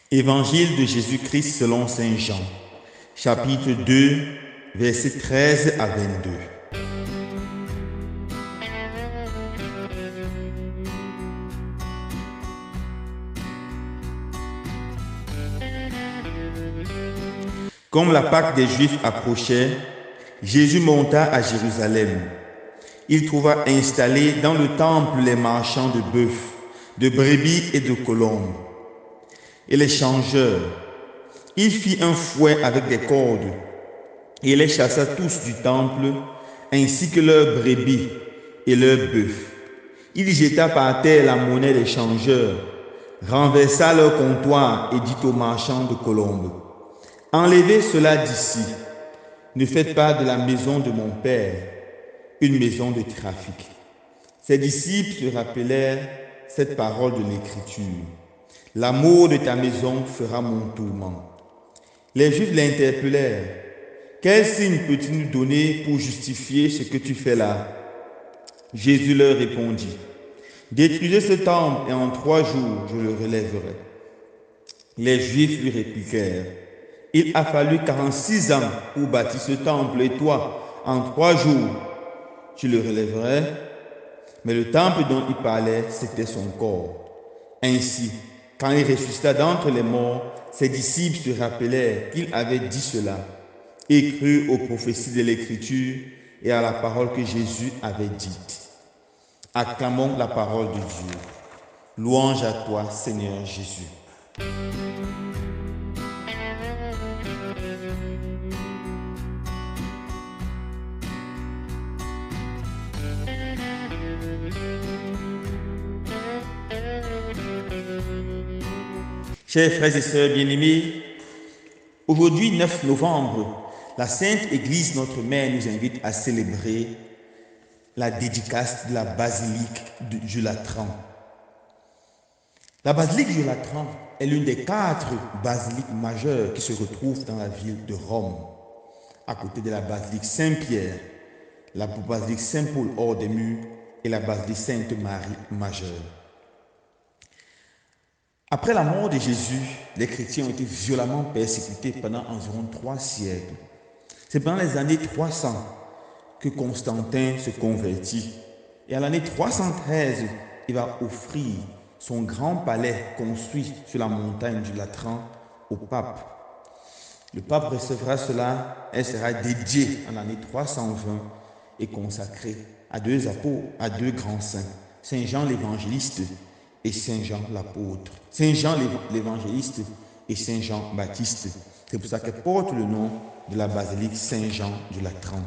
Évangile de Jésus-Christ selon saint Jean, chapitre 2, versets 13 à 22. Comme la Pâque des Juifs approchait, Jésus monta à Jérusalem. Il trouva installés dans le temple les marchands de bœufs, de brebis et de colombes, et les changeurs. Il fit un fouet avec des cordes, et les chassa tous du temple, ainsi que leurs brebis et leurs bœufs. Il jeta par terre la monnaie des changeurs, renversa leur comptoir et dit aux marchands de colombes: Enlevez cela d'ici, ne faites pas de la maison de mon Père une maison de trafic. Ses disciples se rappelèrent cette parole de l'Écriture: L'amour de ta maison fera mon tourment. Les Juifs l'interpellèrent: Quel signe peux-tu nous donner pour justifier ce que tu fais là? Jésus leur répondit: Détruisez ce temple et en 3 jours je le relèverai. Les Juifs lui répliquèrent: Il a fallu 46 ans pour bâtir ce temple, et toi, en 3 jours, tu le relèverais? Mais le temple dont il parlait, c'était son corps. Ainsi, quand il ressuscita d'entre les morts, ses disciples se rappelèrent qu'il avait dit cela et crurent aux prophéties de l'Écriture et à la parole que Jésus avait dite. Acclamons la parole de Dieu. Louange à toi, Seigneur Jésus. Chers frères et sœurs bien-aimés, aujourd'hui 9 novembre, la Sainte Église, notre Mère, nous invite à célébrer la dédicace de la basilique du Latran. La basilique du Latran est l'une des 4 basiliques majeures qui se retrouvent dans la ville de Rome, à côté de la basilique Saint-Pierre, la basilique Saint-Paul hors des murs et la basilique Sainte-Marie majeure. Après la mort de Jésus, les chrétiens ont été violemment persécutés pendant environ 3 siècles. C'est pendant les années 300 que Constantin se convertit. Et à l'année 313, il va offrir son grand palais construit sur la montagne du Latran au pape. Le pape recevra cela, elle sera dédiée en l'année 320 et consacrée à 2 apôtres, à 2 grands saints, Saint Jean l'Évangéliste et Saint Jean l'apôtre, Saint Jean l'évangéliste et Saint Jean Baptiste. C'est pour ça qu'elle porte le nom de la basilique Saint Jean du Latran.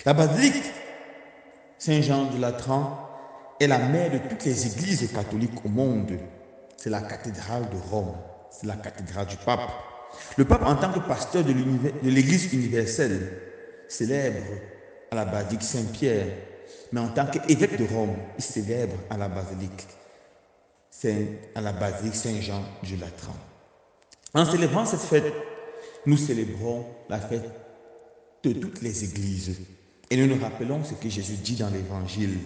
La basilique Saint Jean du Latran est la mère de toutes les églises catholiques au monde. C'est la cathédrale de Rome, c'est la cathédrale du pape. Le pape, en tant que pasteur de l'église universelle, célèbre à la basilique Saint-Pierre, mais en tant qu'évêque de Rome, il célèbre à la basilique Saint-Jean du Latran. En célébrant cette fête, nous célébrons la fête de toutes les églises. Et nous nous rappelons ce que Jésus dit dans l'Évangile.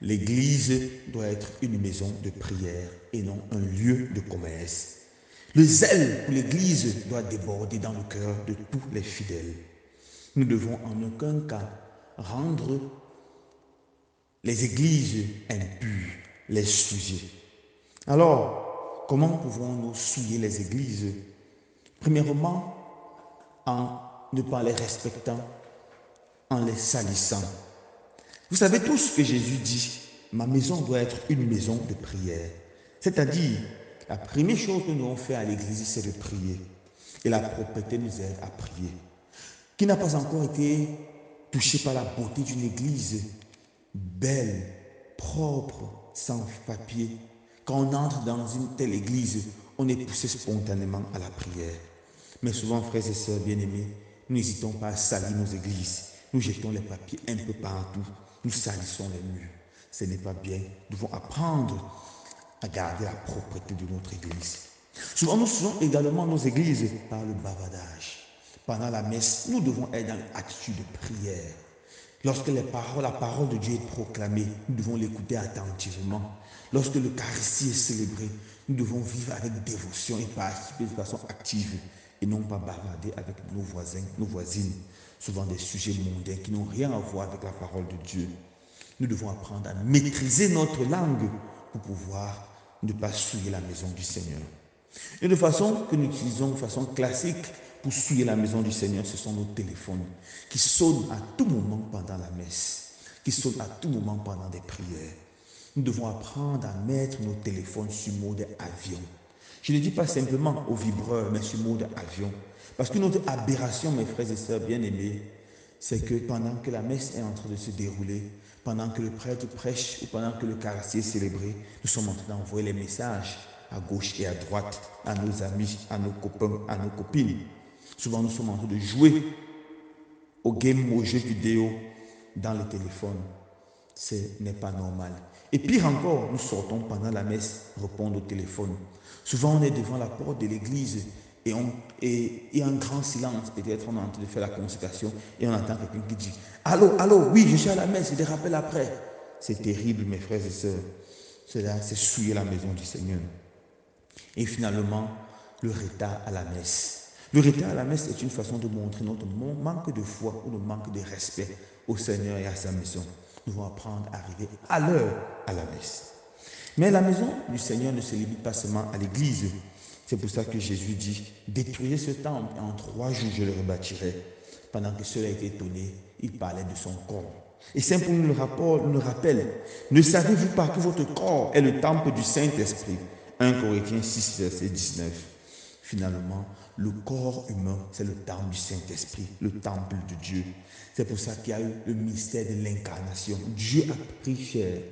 L'église doit être une maison de prière et non un lieu de commerce. Le zèle pour l'église doit déborder dans le cœur de tous les fidèles. Nous devons en aucun cas rendre les églises impures, les souiller. Alors, comment pouvons-nous souiller les églises? Premièrement, en ne pas les respectant, en les salissant. Vous savez tous que Jésus dit: ma maison doit être une maison de prière. C'est-à-dire, la première chose que nous devons faire à l'église, c'est de prier. Et la propreté nous aide à prier. Qui n'a pas encore été touché par la beauté d'une église belle, propre, sans papier? Quand on entre dans une telle église, on est poussé spontanément à la prière. Mais souvent, frères et sœurs bien-aimés, nous n'hésitons pas à salir nos églises. Nous jetons les papiers un peu partout. Nous salissons les murs. Ce n'est pas bien. Nous devons apprendre à garder la propreté de notre église. Souvent, nous souillons également nos églises par le bavardage. Pendant la messe, nous devons être dans l'attitude de prière. Lorsque la parole de Dieu est proclamée, nous devons l'écouter attentivement. Lorsque l'Eucharistie est célébrée, nous devons vivre avec dévotion et participer de façon active et non pas bavarder avec nos voisins, nos voisines, souvent des sujets mondains qui n'ont rien à voir avec la parole de Dieu. Nous devons apprendre à maîtriser notre langue pour pouvoir ne pas souiller la maison du Seigneur. Une façon que nous utilisons de façon classique pour souiller la maison du Seigneur, ce sont nos téléphones qui sonnent à tout moment pendant la messe, qui sonnent à tout moment pendant des prières. Nous devons apprendre à mettre nos téléphones sur mode avion. Je ne dis pas simplement au vibreur, mais sur mode avion. Parce que notre aberration, mes frères et sœurs bien-aimés, c'est que pendant que la messe est en train de se dérouler, pendant que le prêtre prêche ou pendant que l'Eucharistie est célébré, nous sommes en train d'envoyer les messages à gauche et à droite, à nos amis, à nos copains, à nos copines. Souvent, nous sommes en train de jouer au game, aux jeux vidéo dans le téléphone. Ce n'est pas normal. Et pire encore, nous sortons pendant la messe répondre au téléphone. Souvent, on est devant la porte de l'église et en grand silence, peut-être on est en train de faire la consécration et on entend quelqu'un qui dit « Allô, allô, oui, je suis à la messe, je te rappelle après. » C'est terrible, mes frères et sœurs. Cela, c'est souiller la maison du Seigneur. Et finalement, le retard à la messe. Le retard à la messe est une façon de montrer notre manque de foi ou le manque de respect au Seigneur et à sa maison. Nous devons apprendre à arriver à l'heure à la messe. Mais la maison du Seigneur ne se limite pas seulement à l'église. C'est pour ça que Jésus dit, détruisez ce temple et en 3 jours je le rebâtirai. Pendant que cela était étonné, il parlait de son corps. Et Saint Paul nous rappelle, ne savez-vous pas que votre corps est le temple du Saint-Esprit? 1 Corinthiens 6, verset 19. Finalement, le corps humain, c'est le temple du Saint-Esprit, le temple de Dieu. C'est pour ça qu'il y a eu le mystère de l'incarnation. Dieu a pris chair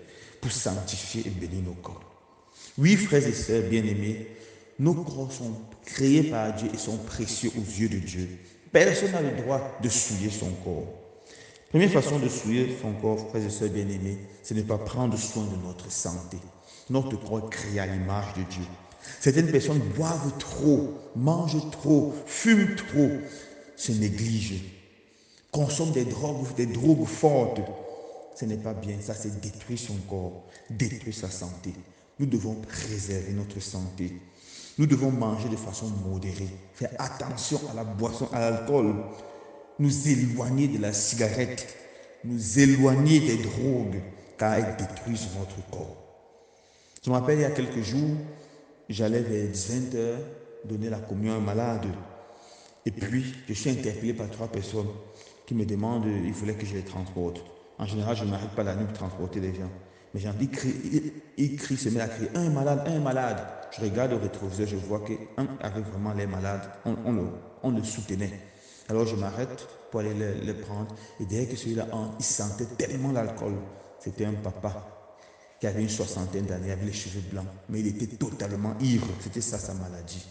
pour sanctifier et bénir nos corps. Oui, frères et sœurs bien-aimés, nos corps sont créés par Dieu et sont précieux aux yeux de Dieu. Personne n'a le droit de souiller son corps. Première façon de souiller son corps, frères et sœurs bien-aimés, c'est de ne pas prendre soin de notre santé. Notre corps est créé à l'image de Dieu. Certaines personnes boivent trop, mangent trop, fument trop, se négligent, consomment des drogues fortes. Ce n'est pas bien, ça c'est détruire son corps, détruire sa santé. Nous devons préserver notre santé. Nous devons manger de façon modérée, faire attention à la boisson, à l'alcool, nous éloigner de la cigarette, nous éloigner des drogues, car elles détruisent notre corps. Je me rappelle il y a quelques jours, j'allais vers 20h donner la communion à un malade. Et puis, je suis interpellé par 3 personnes qui me demandent, il voulaient que je les transporte. En général, je ne m'arrête pas la nuit pour transporter les gens. Mais j'ai envie ils crient, se mettent à crier, un malade, un malade. Je regarde au rétroviseur, je vois qu'un avait vraiment les malades. On le soutenait. Alors je m'arrête pour aller le prendre. Et derrière que celui-là, il sentait tellement l'alcool. C'était un papa qui avait une 60aine d'années, avec les cheveux blancs. Mais il était totalement ivre. C'était ça sa maladie.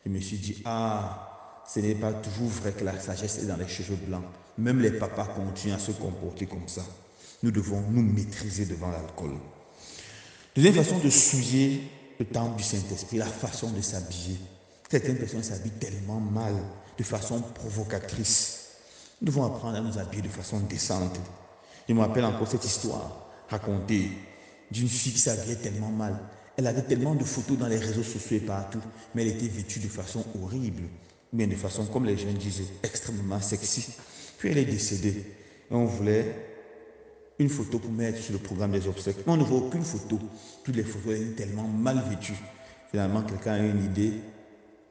Je me suis dit, ce n'est pas toujours vrai que la sagesse est dans les cheveux blancs. Même les papas continuent à se comporter comme ça. Nous devons nous maîtriser devant l'alcool. Deuxième façon de souiller le temple du Saint-Esprit, la façon de s'habiller. Certaines personnes s'habillent tellement mal, de façon provocatrice. Nous devons apprendre à nous habiller de façon décente. Je me rappelle encore cette histoire racontée d'une fille qui s'habillait tellement mal. Elle avait tellement de photos dans les réseaux sociaux et partout, mais elle était vêtue de façon horrible, mais de façon, comme les jeunes disaient, extrêmement sexy. Puis elle est décédée. Et on voulait une photo pour mettre sur le programme des obsèques. Mais on ne voit aucune photo. Toutes les photos étaient tellement mal vêtues. Finalement, quelqu'un a eu une idée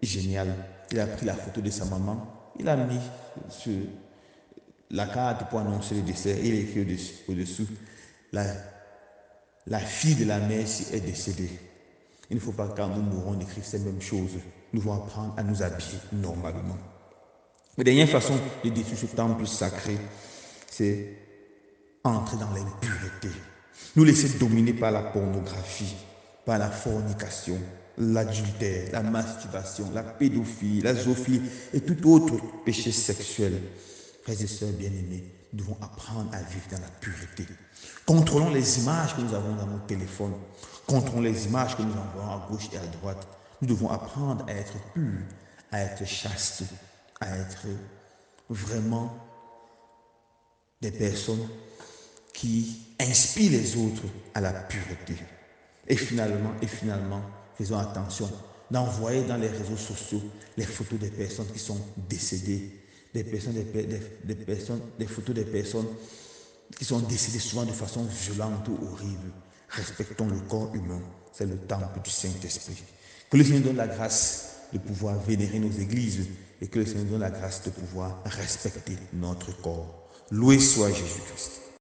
géniale. Il a pris la photo de sa maman, il a mis sur la carte pour annoncer le décès. Il a écrit au-dessous, la fille de la mère est décédée. Il ne faut pas, quand nous mourrons, d'écrire ces mêmes choses. Nous devons apprendre à nous habiller normalement. La dernière façon de détruire ce temple sacré, c'est entrer dans l'impureté. Nous laisser dominer par la pornographie, par la fornication, l'adultère, la masturbation, la pédophilie, la zoophilie et tout autre péché sexuel. Frères et sœurs bien-aimés, nous devons apprendre à vivre dans la pureté. Contrôlons les images que nous avons dans nos téléphones. Contrôlons les images que nous envoyons à gauche et à droite. Nous devons apprendre à être purs, à être chastes, à être vraiment des personnes qui inspirent les autres à la pureté. Et finalement, faisons attention d'envoyer dans les réseaux sociaux les photos des personnes qui sont décédées, des photos des personnes qui sont décédées souvent de façon violente ou horrible. Respectons le corps humain, c'est le temple du Saint-Esprit. Que le Seigneur donne la grâce de pouvoir vénérer nos églises et que le Seigneur donne la grâce de pouvoir respecter notre corps. Loué soit Jésus-Christ.